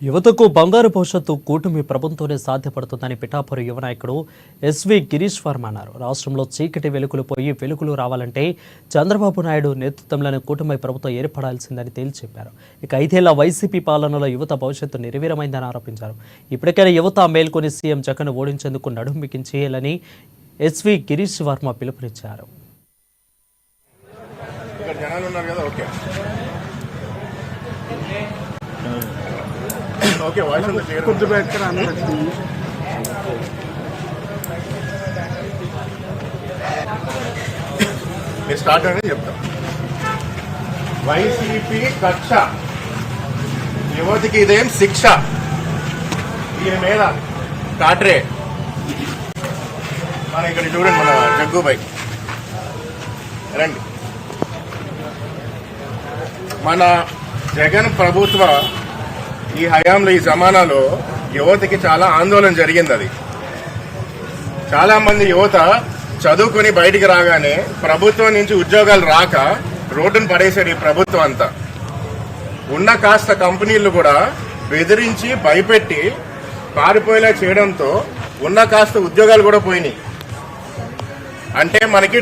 యువతకు బంగారు భవిష్యత్తు కూటమి ప్రభుత్వంతోనే సాధ్యపడుతుందని పిఠాపురం యువ నాయకుడు ఎస్వి గిరీష్ వర్మ అన్నారు. రాష్ట్రంలో చీకటి వెలుగులు పోయి వెలుగులు రావాలంటే చంద్రబాబు నాయుడు నేతృత్వంలోని కూటమి ప్రభుత్వం ఏర్పడాల్సిందని తేల్చి చెప్పారు. ఇక 5 ఏళ్ల వైసీపీ పాలనలో యువత భవిష్యత్తు నిర్వీర్యమైందని ఆరోపించారు. ఇప్పటికైనా యువత మేల్కొని సీఎం జగన్ ఓడించేందుకు నడుం బిగించేయాలని ఎస్వి గిరీష్ వర్మ పిలుపునిచ్చారు. ఓకే వాయిస్ మీరు స్టార్ట్ అనేది చెప్తాం. వైసీపీ కక్ష యువతికి ఇదేం శిక్ష, దీని మీద కాట్రే మన ఇక్కడ చూడండి, మన జగ్గుబాయ్ రండి. మన జగన్ ప్రభుత్వ ఈ హయాంలో ఈ జమానాలో యువతకి చాలా ఆందోళన జరిగింది. అది చాలా మంది యువత చదువుకుని బయటికి రాగానే ప్రభుత్వం నుంచి ఉద్యోగాలు రాక రోడ్డును పడేశారు ఈ ప్రభుత్వం అంతా. ఉన్న కాస్త కంపెనీలు కూడా బెదిరించి భయపెట్టి పారిపోయేలా చేయడంతో ఉన్న కాస్త ఉద్యోగాలు కూడా పోయినాయి. అంటే మనకి